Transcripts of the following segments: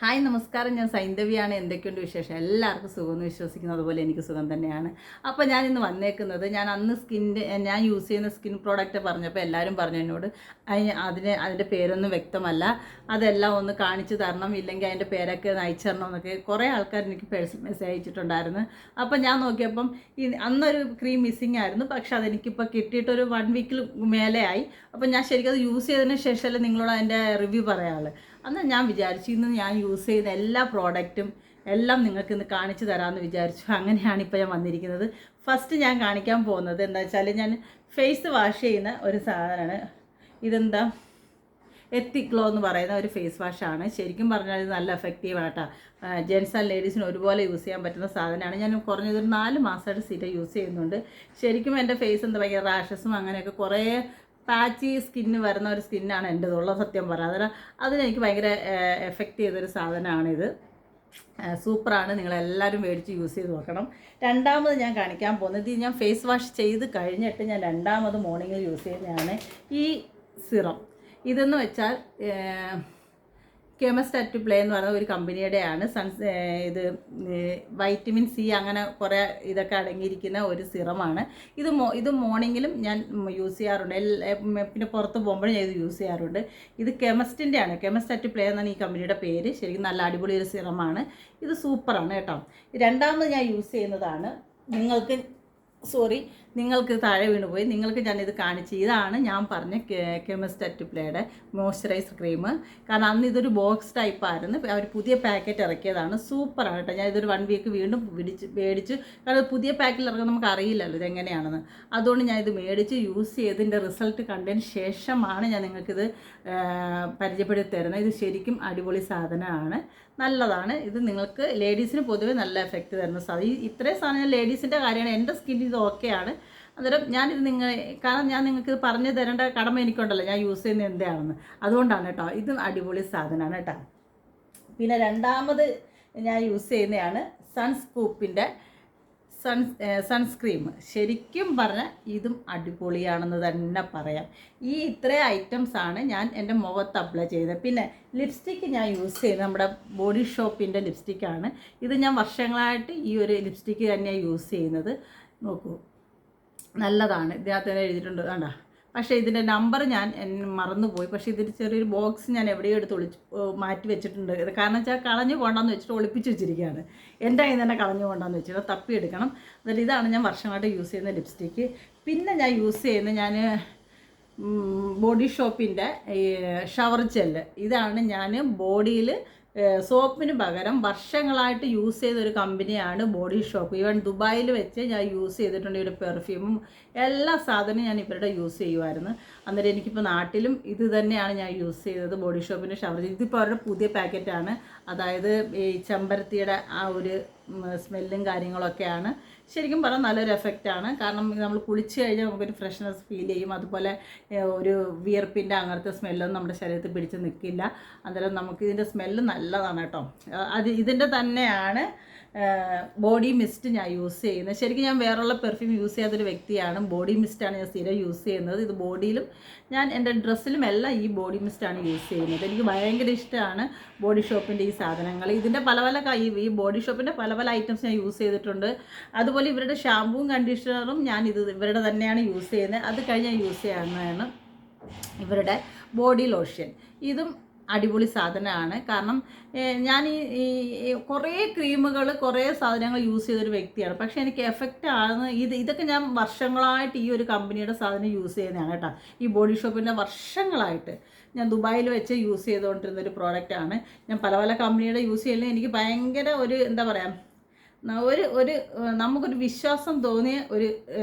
Hi നമസ്കാരം, ഞാൻ സൈന്ധവിയാണ്. എന്തൊക്കെയുണ്ട് വിശേഷം? എല്ലാവർക്കും സുഖമെന്ന് വിശ്വസിക്കുന്നു. അതുപോലെ എനിക്ക് സുഖം തന്നെയാണ്. അപ്പോൾ ഞാൻ ഇന്ന് വന്നേക്കുന്നത്, ഞാൻ അന്ന് ഞാൻ യൂസ് ചെയ്യുന്ന സ്കിൻ പ്രോഡക്റ്റ് പറഞ്ഞപ്പോൾ എല്ലാവരും പറഞ്ഞു എന്നോട് അതിൻ്റെ പേരൊന്നും വ്യക്തമല്ല, അതെല്ലാം ഒന്ന് കാണിച്ചു തരണം, ഇല്ലെങ്കിൽ അതിൻ്റെ പേരൊക്കെ ഒന്ന് അയച്ചു തരണം എന്നൊക്കെ കുറേ ആൾക്കാർ എനിക്ക് പേഴ്സണൽ മെസ്സേജ് അയച്ചിട്ടുണ്ടായിരുന്നു. അപ്പോൾ ഞാൻ നോക്കിയപ്പം അന്നൊരു ക്രീം മിസ്സിങ് ആയിരുന്നു. പക്ഷെ അതെനിക്കിപ്പോൾ കിട്ടിയിട്ടൊരു 1 വീക്കിൽ മേലെ ആയി. അപ്പോൾ ഞാൻ ശരിക്കും അത് യൂസ് ചെയ്തതിന് ശേഷമല്ലേ നിങ്ങളോട് അതിൻ്റെ റിവ്യൂ പറയാനുള്ളത്. അന്ന് ഞാൻ വിചാരിച്ചു ഇന്ന് ഞാൻ യൂസ് ചെയ്യുന്ന എല്ലാ പ്രോഡക്റ്റും എല്ലാം നിങ്ങൾക്ക് ഇന്ന് കാണിച്ചു തരാമെന്ന് വിചാരിച്ചു. അങ്ങനെയാണ് ഇപ്പോൾ ഞാൻ വന്നിരിക്കുന്നത്. ഫസ്റ്റ് ഞാൻ കാണിക്കാൻ പോകുന്നത് എന്താ വെച്ചാൽ, ഞാൻ ഫേസ് വാഷ് ചെയ്യുന്ന ഒരു സാധനമാണ്. ഇതെന്താ, എത്തിക് ഗ്ലോ എന്ന് പറയുന്ന ഒരു ഫേസ് വാഷാണ്. ശരിക്കും പറഞ്ഞാൽ ഇത് നല്ല എഫക്റ്റീവായിട്ടാണ്. ജെൻസ് ആൻഡ് ലേഡീസിന് ഒരുപോലെ യൂസ് ചെയ്യാൻ പറ്റുന്ന സാധനമാണ്. ഞാൻ കുറഞ്ഞതൊരു 4 മാസമായിട്ട് സ്ഥിരം യൂസ് ചെയ്യുന്നുണ്ട്. ശരിക്കും എൻ്റെ ഫേസ് എന്താ ഭയങ്കര റാഷസും അങ്ങനെയൊക്കെ കുറേ പാച്ചി സ്കിന്ന് വരുന്ന ഒരു സ്കിന്നാണ് എൻ്റെതുള്ള, സത്യം പറയാം. അതിനെനിക്ക് ഭയങ്കര എഫക്റ്റ് ചെയ്തൊരു സാധനമാണിത്. സൂപ്പറാണ്, നിങ്ങളെല്ലാവരും മേടിച്ച് യൂസ് ചെയ്ത് നോക്കണം. രണ്ടാമത് ഞാൻ കാണിക്കാൻ പോകുന്നത്, ഇത് ഞാൻ ഫേസ് വാഷ് ചെയ്ത് കഴിഞ്ഞിട്ട് ഞാൻ രണ്ടാമത് മോർണിംഗിൽ യൂസ് ചെയ്യുന്നതാണ് ഈ സിറം. ഇതെന്ന് വെച്ചാൽ കെമസ്റ്റ് പ്ലേ എന്ന് പറയുന്ന ഒരു കമ്പനിയുടെയാണ്. ഇത് വൈറ്റമിൻ സി അങ്ങനെ കുറേ ഇതൊക്കെ അടങ്ങിയിരിക്കുന്ന ഒരു സിറമാണ്. ഇത് മോർണിംഗിലും ഞാൻ യൂസ് ചെയ്യാറുണ്ട്. പിന്നെ പുറത്ത് പോകുമ്പോഴും ഞാൻ ഇത് യൂസ് ചെയ്യാറുണ്ട്. ഇത് കെമസ്റ്റിൻ്റെയാണ്, കെമസ്റ്റ് പ്ലേ എന്നാണ് ഈ കമ്പനിയുടെ പേര്. ശരിക്കും നല്ല അടിപൊളി ഒരു സിറമാണ്. ഇത് സൂപ്പറാണ് കേട്ടോ. രണ്ടാമത് ഞാൻ യൂസ് ചെയ്യുന്നതാണ്, നിങ്ങൾക്ക് താഴെ വീണുപോയി, നിങ്ങൾക്ക് ഞാനിത് കാണിച്ചു. ഇതാണ് ഞാൻ പറഞ്ഞ കെമസ്റ്റ് പ്ലേയുടെ മോയ്സ്ചറൈസർ ക്രീം. കാരണം അന്ന് ഇതൊരു ബോക്സ് ടൈപ്പ് ആയിരുന്നു, അവർ പുതിയ പാക്കറ്റ് ഇറക്കിയതാണ്. സൂപ്പറാണ് കേട്ടോ. ഞാൻ ഇതൊരു 1 വീക്ക് വീണ്ടും മേടിച്ചു. കാരണം പുതിയ പാക്കിൽ ഇറങ്ങുന്നത് നമുക്ക് അറിയില്ലല്ലോ ഇതെങ്ങനെയാണെന്ന്. അതുകൊണ്ട് ഞാൻ ഇത് മേടിച്ച് യൂസ് ചെയ്തതിൻ്റെ റിസൾട്ട് കണ്ടതിന് ശേഷമാണ് ഞാൻ നിങ്ങൾക്കിത് പരിചയപ്പെടുത്തി തരുന്നത്. ഇത് ശരിക്കും അടിപൊളി സാധനമാണ്, നല്ലതാണ്. ഇത് നിങ്ങൾക്ക് ലേഡീസിന് പൊതുവെ നല്ല എഫക്റ്റ് തരുന്ന സാധനം. ഇത്രയും സാധനം ഞാൻ ലേഡീസിൻ്റെ കാര്യമാണ്, എൻ്റെ സ്കിൻ ഇത് ഓക്കെയാണ്. അന്നേരം ഞാനിത് കാരണം ഞാൻ നിങ്ങൾക്ക് പറഞ്ഞു തരേണ്ട കടമ എനിക്കുണ്ടല്ലോ, ഞാൻ യൂസ് ചെയ്യുന്നത് എന്താണെന്ന്. അതുകൊണ്ടാണ് കേട്ടോ. ഇത് അടിപൊളി സാധനമാണ് കേട്ടോ. പിന്നെ രണ്ടാമത് ഞാൻ യൂസ് ചെയ്യുന്നതാണ് സൺസ്കൂപ്പിൻ്റെ സൺസ്ക്രീം. ശരിക്കും പറഞ്ഞാൽ ഇതും അടിപൊളിയാണെന്ന് തന്നെ പറയാം. ഇത്രയും ഐറ്റംസാണ് ഞാൻ എൻ്റെ മുഖത്ത് അപ്ലൈ ചെയ്തത്. പിന്നെ ലിപ്സ്റ്റിക്ക് ഞാൻ യൂസ് ചെയ്യുന്നത് നമ്മുടെ ബോഡി ഷോപ്പിൻ്റെ ലിപ്സ്റ്റിക്കാണ്. ഇത് ഞാൻ വർഷങ്ങളായിട്ട് ഈ ഒരു ലിപ്സ്റ്റിക്ക് തന്നെയാണ് യൂസ് ചെയ്യുന്നത്. നോക്കൂ, നല്ലതാണ്. ഇതിനകത്ത് തന്നെ എഴുതിയിട്ടുണ്ട് കണ്ടോ. പക്ഷേ ഇതിൻ്റെ നമ്പർ ഞാൻ മറന്നുപോയി. പക്ഷേ ഇതിൻ്റെ ചെറിയൊരു ബോക്സ് ഞാൻ എവിടെയോ എടുത്ത് മാറ്റി വെച്ചിട്ടുണ്ട്. ഇത് കാരണം വെച്ചാൽ കളഞ്ഞു കൊണ്ടാന്ന് വെച്ചിട്ട് ഒളിപ്പിച്ച് വെച്ചിരിക്കുകയാണ്. എൻ്റെ കയ്യിൽ തന്നെ കളഞ്ഞു കൊണ്ടാന്ന് വെച്ചിട്ട് തപ്പിയെടുക്കണം. എന്നിട്ട് ഇതാണ് ഞാൻ വർഷമായിട്ട് യൂസ് ചെയ്യുന്ന ലിപ്സ്റ്റിക്ക്. പിന്നെ ഞാൻ യൂസ് ചെയ്യുന്ന ബോഡി ഷോപ്പിൻ്റെ ഷവർ ജെല്ല്. ഇതാണ് ഞാൻ ബോഡിയിൽ സോപ്പിന് പകരം വർഷങ്ങളായിട്ട് യൂസ് ചെയ്തൊരു കമ്പനിയാണ് ബോഡി ഷോപ്പ്. ഈവൻ ദുബായിൽ വെച്ച് ഞാൻ യൂസ് ചെയ്തിട്ടുണ്ട്. ഇവിടെ പെർഫ്യൂമും എല്ലാ സാധനവും ഞാൻ ഇവരുടെ യൂസ് ചെയ്യുമായിരുന്നു. അന്നേരം എനിക്കിപ്പോൾ നാട്ടിലും ഇത് തന്നെയാണ് ഞാൻ യൂസ് ചെയ്തത്, ബോഡി ഷോപ്പിൻ്റെ ഷവർ. ഇതിപ്പോൾ അവരുടെ പുതിയ പാക്കറ്റാണ്. അതായത് ഈ ചെമ്പരത്തിയുടെ ആ ഒരു സ്മെല്ലും കാര്യങ്ങളൊക്കെയാണ്. ശരിക്കും പറഞ്ഞാൽ നല്ലൊരു എഫക്റ്റാണ്. കാരണം നമ്മൾ കുളിച്ച് കഴിഞ്ഞാൽ നമുക്കൊരു ഫ്രഷ്നെസ് ഫീൽ ചെയ്യും. അതുപോലെ ഒരു വിയർപ്പിൻ്റെ അങ്ങനത്തെ സ്മെല്ലൊന്നും നമ്മുടെ ശരീരത്തിൽ പിടിച്ച് നിൽക്കില്ല. അന്നേരം നമുക്ക് ഇതിൻ്റെ സ്മെല്ല് നല്ലതാണ് കേട്ടോ. ഇതിൻ്റെ തന്നെയാണ് ബോഡി മിസ്റ്റ് ഞാൻ യൂസ് ചെയ്യുന്നത്. ശരിക്കും ഞാൻ വേറെയുള്ള പെർഫ്യൂം യൂസ് ചെയ്യാത്തൊരു വ്യക്തിയാണ്. ബോഡി മിസ്റ്റാണ് ഞാൻ സ്ഥിരം യൂസ് ചെയ്യുന്നത്. ഇത് ബോഡിയിലും ഞാൻ എൻ്റെ ഡ്രസ്സിലും എല്ലാം ഈ ബോഡി മിസ്റ്റാണ് യൂസ് ചെയ്യുന്നത്. എനിക്ക് ഭയങ്കര ഇഷ്ടമാണ് ബോഡി ഷോപ്പിൻ്റെ ഈ സാധനങ്ങൾ. ഇതിൻ്റെ ഈ ബോഡി ഷോപ്പിൻ്റെ പല പല ഐറ്റംസ് ഞാൻ യൂസ് ചെയ്തിട്ടുണ്ട്. അതുപോലെ ഇവരുടെ ഷാമ്പൂവും കണ്ടീഷണറും ഞാൻ ഇവരുടെ തന്നെയാണ് യൂസ് ചെയ്യുന്നത്. അത് കഴിഞ്ഞ് യൂസ് ചെയ്യുന്നതാണ് ഇവരുടെ ബോഡി ലോഷൻ. ഇതും അടിപൊളി സാധനമാണ്. കാരണം ഞാൻ ഈ കുറേ ക്രീമുകൾ കുറേ സാധനങ്ങൾ യൂസ് ചെയ്തൊരു വ്യക്തിയാണ്. പക്ഷേ എനിക്ക് എഫക്റ്റ് ആകുന്ന ഇതൊക്കെ ഞാൻ വർഷങ്ങളായിട്ട് ഈ ഒരു കമ്പനിയുടെ സാധനം യൂസ് ചെയ്യുന്നതാണ് കേട്ടോ. ഈ ബോഡി ഷോപ്പിൻ്റെ വർഷങ്ങളായിട്ട് ഞാൻ ദുബായിൽ വെച്ച് യൂസ് ചെയ്തുകൊണ്ടിരുന്നൊരു പ്രോഡക്റ്റാണ്. ഞാൻ പല പല കമ്പനിയുടെ യൂസ് ചെയ്യുന്നത് എനിക്ക് ഭയങ്കര ഒരു എന്താ പറയുക, നമുക്കൊരു വിശ്വാസം തോന്നിയ ഒരു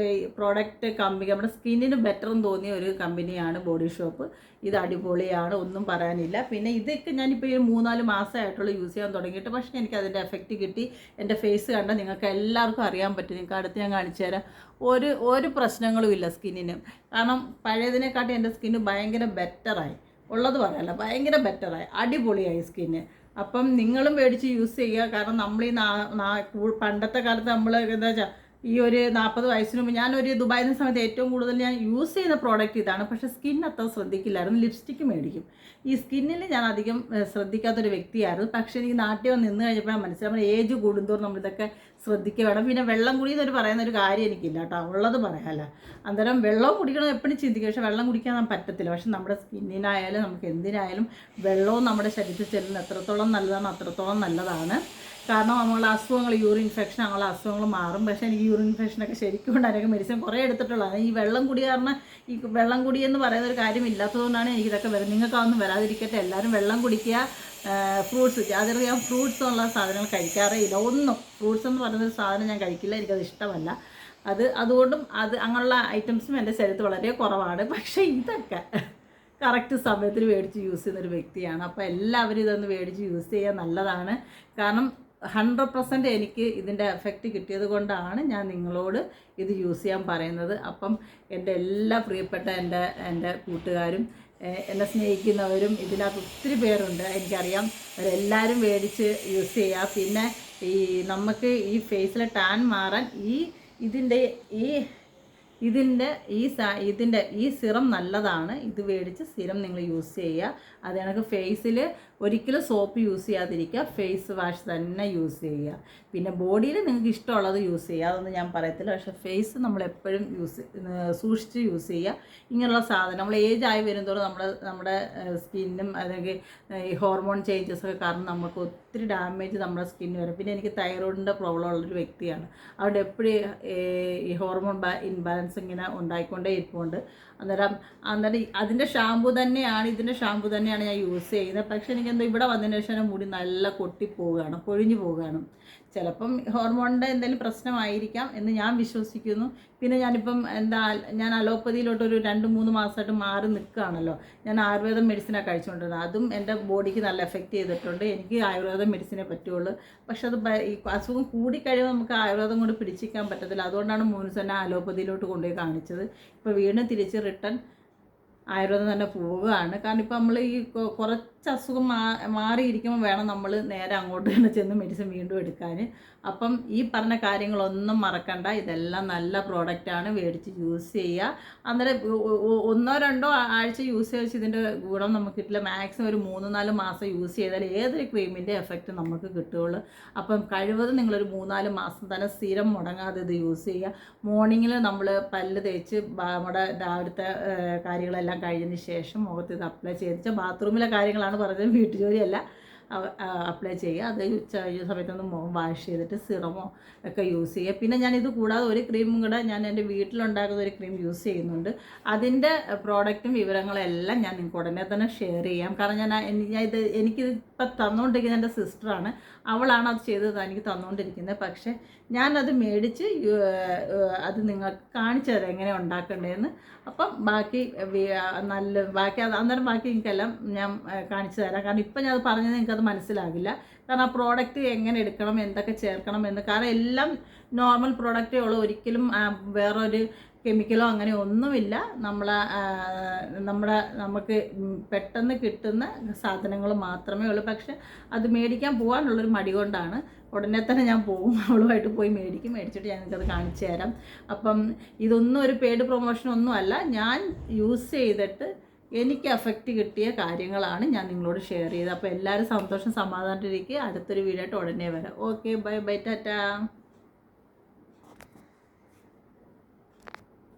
പ്രോഡക്റ്റ് കമ്പനി, നമ്മുടെ സ്കിന്നിന് ബെറ്റർ എന്ന് തോന്നിയ ഒരു കമ്പനിയാണ് ബോഡി ഷോപ്പ്. ഇത് അടിപൊളിയാണ്, ഒന്നും പറയാനില്ല. പിന്നെ ഇതൊക്കെ ഞാനിപ്പോൾ ഈ 3-4 മാസമായിട്ടുള്ള യൂസ് ചെയ്യാൻ തുടങ്ങിയിട്ട്. പക്ഷേ എനിക്ക് അതിൻ്റെ എഫക്റ്റ് കിട്ടി. എൻ്റെ ഫേസ് കണ്ടാൽ നിങ്ങൾക്ക് എല്ലാവർക്കും അറിയാൻ പറ്റും. നിങ്ങൾക്ക് അടുത്ത് ഞാൻ കാണിച്ചു തരാം. ഒരു പ്രശ്നങ്ങളും ഇല്ല സ്കിന്നിന്. കാരണം പഴയതിനെക്കാട്ടി എൻ്റെ സ്കിന്ന് ഭയങ്കര ബെറ്ററായി, ഉള്ളത് പറയാമല്ല, ഭയങ്കര ബെറ്ററായി, അടിപൊളിയായി സ്കിന്ന്. അപ്പം നിങ്ങളും മേടിച്ച് യൂസ് ചെയ്യുക. കാരണം നമ്മൾ പണ്ടത്തെ കാലത്ത് നമ്മൾ എന്താ വെച്ചാൽ ഈ ഒരു 40 വയസ്സിന് മുമ്പ് ഞാനൊരു ദുബായിൽ നിന്ന് സമയത്ത് ഏറ്റവും കൂടുതൽ ഞാൻ യൂസ് ചെയ്യുന്ന പ്രോഡക്റ്റ് ഇതാണ്. പക്ഷേ സ്കിൻ അത്ര ശ്രദ്ധിക്കില്ലായിരുന്നു. ലിപ്സ്റ്റിക്ക് മേടിക്കും. ഈ സ്കിന്നിൽ ഞാൻ അധികം ശ്രദ്ധിക്കാത്തൊരു വ്യക്തിയായിരുന്നു. പക്ഷേ എനിക്ക് നാട്ടിൽ വന്ന് നിന്ന് കഴിഞ്ഞപ്പോഴാണ് മനസ്സിലായി ഏജ് കൂടുന്തോറും നമ്മളിതൊക്കെ ശ്രദ്ധിക്കുക വേണം. പിന്നെ വെള്ളം കുടിയെന്നൊരു പറയുന്നൊരു കാര്യം എനിക്കില്ല കേട്ടോ, ഉള്ളത് പറയാമല്ല. അന്നേരം വെള്ളം കുടിക്കണം എപ്പോഴും ചിന്തിക്കും, പക്ഷേ വെള്ളം കുടിക്കാൻ പറ്റത്തില്ല. പക്ഷെ നമ്മുടെ സ്കിന്നിനായാലും നമുക്ക് എന്തിനായാലും വെള്ളവും നമ്മുടെ ശരീരത്തിൽ ചെല്ലുന്ന എത്രത്തോളം നല്ലതാണ് അത്രത്തോളം നല്ലതാണ്. കാരണം നമ്മളുടെ അസുഖങ്ങൾ, യൂറിൻ ഇൻഫെക്ഷൻ അങ്ങനെയുള്ള അസുഖങ്ങൾ മാറും. പക്ഷേ എനിക്ക് യൂറിൻ ഇൻഫെക്ഷനൊക്കെ ശരിക്കും കൊണ്ട് അതിനൊക്കെ മെഡിസിൻ കുറേ എടുത്തിട്ടുള്ളതാണ്. ഈ വെള്ളം കുടി കാരണം ഈ വെള്ളം കുടി എന്ന് പറയുന്ന ഒരു കാര്യം ഇല്ലാത്തതുകൊണ്ടാണ് എനിക്കിതൊക്കെ വരുന്നത്. നിങ്ങൾക്ക് അതൊന്നും വരാതിരിക്കട്ടെ. എല്ലാവരും വെള്ളം കുടിക്കുക, ഫ്രൂട്ട്സ്. അതിൽ ഞാൻ ഫ്രൂട്ട്സ് ഉള്ള സാധനങ്ങൾ കഴിക്കാറേ ഇല്ല. ഒന്നും ഫ്രൂട്ട്സ് എന്ന് പറയുന്നൊരു സാധനം ഞാൻ കഴിക്കില്ല, എനിക്കത് ഇഷ്ടമല്ല. അതുകൊണ്ടും അങ്ങനെയുള്ള ഐറ്റംസും എൻ്റെ ശരീരത്തിൽ വളരെ കുറവാണ്. പക്ഷേ ഇതൊക്കെ കറക്റ്റ് സമയത്തിന് മേടിച്ച് യൂസ് ചെയ്യുന്നൊരു വ്യക്തിയാണ്. അപ്പോൾ എല്ലാവരും ഇതൊന്ന് മേടിച്ച് യൂസ് ചെയ്യാൻ നല്ലതാണ്. കാരണം 100% എനിക്ക് ഇതിൻ്റെ എഫക്റ്റ് കിട്ടിയത് കൊണ്ടാണ് ഞാൻ നിങ്ങളോട് ഇത് യൂസ് ചെയ്യാൻ പറയുന്നത്. അപ്പം എൻ്റെ എല്ലാ പ്രിയപ്പെട്ട എൻ്റെ കൂട്ടുകാരും എന്നെ സ്നേഹിക്കുന്നവരും ഇതിനകത്ത് ഒത്തിരി പേരുണ്ട്, എനിക്കറിയാം. അവരെല്ലാവരും മേടിച്ച് യൂസ് ചെയ്യുക. പിന്നെ നമുക്ക് ഈ ഫേസിലെ ടാൻ മാറാൻ ഇതിൻ്റെ ഈ സിറം നല്ലതാണ്. ഇത് മേടിച്ച് സിറം നിങ്ങൾ യൂസ് ചെയ്യുക. അത് കണക്ക് ഫേസിൽ ഒരിക്കലും സോപ്പ് യൂസ് ചെയ്യാതിരിക്കുക, ഫേസ് വാഷ് തന്നെ യൂസ് ചെയ്യുക. പിന്നെ ബോഡിയിൽ നിങ്ങൾക്ക് ഇഷ്ടമുള്ളത് യൂസ് ചെയ്യുക, അതൊന്നും ഞാൻ പറയത്തില്ല. പക്ഷേ ഫേസ് നമ്മളെപ്പോഴും സൂക്ഷിച്ച് യൂസ് ചെയ്യുക. ഇങ്ങനെയുള്ള സാധനം നമ്മൾ ഏജ് ആയി വരുന്നതോടെ നമ്മുടെ സ്കിന്നും അല്ലെങ്കിൽ ഈ ഹോർമോൺ ചേഞ്ചസൊക്കെ കാരണം നമുക്ക് ഒത്തിരി ഡാമേജ് നമ്മുടെ സ്കിന്നിന് വരും. പിന്നെ എനിക്ക് തൈറോയിഡിൻ്റെ പ്രോബ്ലം ഉള്ളൊരു വ്യക്തിയാണ്. അവിടെ എപ്പോഴും ഈ ഹോർമോൺ ഇൻബാലൻസ് ഇങ്ങനെ ഉണ്ടായിക്കൊണ്ടേ ഇരിപ്പുണ്ട്. അന്നേരം ഇതിൻ്റെ ഷാമ്പു തന്നെയാണ് ഞാൻ യൂസ് ചെയ്യുന്നത്. പക്ഷേ എനിക്കെന്തോ ഇവിടെ വന്നതിന് ശേഷം മുടി നല്ല പൊഴിഞ്ഞു പോവുകയാണ്. ചിലപ്പം ഹോർമോണിൻ്റെ എന്തെങ്കിലും പ്രശ്നമായിരിക്കാം എന്ന് ഞാൻ വിശ്വസിക്കുന്നു. പിന്നെ ഞാൻ അലോപ്പതിയിലോട്ടൊരു 2-3 മാസമായിട്ട് മാറി നിൽക്കുകയാണല്ലോ. ഞാൻ ആയുർവേദ മെഡിസിനാണ് കഴിച്ചുകൊണ്ടിരുന്നത്. അതും എൻ്റെ ബോഡിക്ക് നല്ല എഫക്റ്റ് ചെയ്തിട്ടുണ്ട്. എനിക്ക് ആയുർവേദ മെഡിസിനേ പറ്റുള്ളൂ. പക്ഷെ ഈ അസുഖം കൂടിക്കഴിയുമ്പോൾ നമുക്ക് ആയുർവേദം കൊണ്ട് പിടിച്ചിരിക്കാൻ പറ്റത്തില്ല. അതുകൊണ്ടാണ് മൂന്ന് തന്നെ അലോപ്പതിയിലോട്ട് കൊണ്ടുപോയി കാണിച്ചത്. ഇപ്പോൾ വീണ്ടും തിരിച്ച് റിട്ടേൺ ആയുർവേദം തന്നെ പോവുകയാണ്. കാരണം ഇപ്പോൾ നമ്മൾ ഈ കുറച്ച് അസുഖം മാറിയിരിക്കുമ്പോൾ വേണം നമ്മൾ നേരെ അങ്ങോട്ട് തന്നെ ചെന്ന് മെഡിസിൻ വീണ്ടും എടുക്കാൻ. അപ്പം ഈ പറഞ്ഞ കാര്യങ്ങളൊന്നും മറക്കണ്ട. ഇതെല്ലാം നല്ല പ്രോഡക്റ്റാണ്, മേടിച്ച് യൂസ് ചെയ്യുക. അന്നേരം 1-2 ആഴ്ച യൂസ് ചെയ്ത് ഇതിൻ്റെ ഗുണം നമുക്ക് കിട്ടില്ല. മാക്സിമം ഒരു 3-4 മാസം യൂസ് ചെയ്താൽ ഏതൊരു ക്രീമിൻ്റെ എഫക്റ്റ് നമുക്ക് കിട്ടുകയുള്ളൂ. അപ്പം കഴിവതും നിങ്ങളൊരു 3-4 മാസം തന്നെ സ്ഥിരം മുടങ്ങാതെ ഇത് യൂസ് ചെയ്യുക. മോർണിംഗിൽ നമ്മൾ പല്ല് തേച്ച് നമ്മുടെ രാവിലത്തെ കാര്യങ്ങളെല്ലാം കഴിഞ്ഞതിന് ശേഷം മുഖത്ത് ഇത് അപ്ലൈ ചെയ്ത് ബാത്റൂമിലെ കാര്യങ്ങളാണ് പറഞ്ഞത്, വീട്ടുജോലിയല്ല. അപ്ലൈ ചെയ്യുക. അത് ഉച്ച കഴിഞ്ഞ സമയത്തൊന്ന് മുഖം വാഷ് ചെയ്തിട്ട് സിറമോ ഒക്കെ യൂസ് ചെയ്യുക. പിന്നെ ഞാനിത് കൂടാതെ ഒരു ക്രീമും കൂടെ ഞാൻ എൻ്റെ വീട്ടിലുണ്ടാക്കുന്ന ഒരു ക്രീം യൂസ് ചെയ്യുന്നുണ്ട്. അതിൻ്റെ പ്രോഡക്റ്റും വിവരങ്ങളെല്ലാം ഞാൻ നിങ്ങൾക്ക് ഉടനെ തന്നെ ഷെയർ ചെയ്യാം. കാരണം എനിക്കിത് ഇപ്പം തന്നുകൊണ്ടിരിക്കുന്നത് എൻ്റെ സിസ്റ്ററാണ്. അവളാണ് അത് ചെയ്തത് എനിക്ക് തന്നുകൊണ്ടിരിക്കുന്നത്. പക്ഷേ ഞാനത് മേടിച്ച് അത് നിങ്ങൾക്ക് കാണിച്ചു തരാം എങ്ങനെ ഉണ്ടാക്കേണ്ടതെന്ന്. അപ്പം ബാക്കി അന്നേരം ബാക്കി നിങ്ങൾക്കെല്ലാം ഞാൻ കാണിച്ചു തരാം. കാരണം ഇപ്പം ഞാൻ അത് പറഞ്ഞത് നിങ്ങൾക്കത് മനസ്സിലാകില്ല. കാരണം ആ പ്രോഡക്റ്റ് എങ്ങനെ എടുക്കണം, എന്തൊക്കെ ചേർക്കണം എന്ന്. കാരണം എല്ലാം നോർമൽ പ്രോഡക്റ്റേ ഉള്ളൂ. ഒരിക്കലും വേറൊരു കെമിക്കലോ അങ്ങനെ ഒന്നുമില്ല. നമുക്ക് പെട്ടെന്ന് കിട്ടുന്ന സാധനങ്ങൾ മാത്രമേ ഉള്ളൂ. പക്ഷെ അത് മേടിക്കാൻ പോകാനുള്ളൊരു മടി കൊണ്ടാണ്. ഉടനെ തന്നെ ഞാൻ പോകും, അവളുമായിട്ട് പോയി മേടിച്ചിട്ട് ഞാൻ നിങ്ങൾക്കത് കാണിച്ചു തരാം. അപ്പം ഇതൊന്നും ഒരു പെയ്ഡ് പ്രൊമോഷനൊന്നും അല്ല. ഞാൻ യൂസ് ചെയ്തിട്ട് എനിക്ക് എഫക്റ്റ് കിട്ടിയ കാര്യങ്ങളാണ് ഞാൻ നിങ്ങളോട് ഷെയർ ചെയ്തത്. അപ്പോൾ എല്ലാവരും സന്തോഷം സമാധാനത്തിലിരിക്കുക. അടുത്തൊരു വീഡിയോ ആയിട്ട് ഉടനെ വരാം. Okay, bye bye, Tata.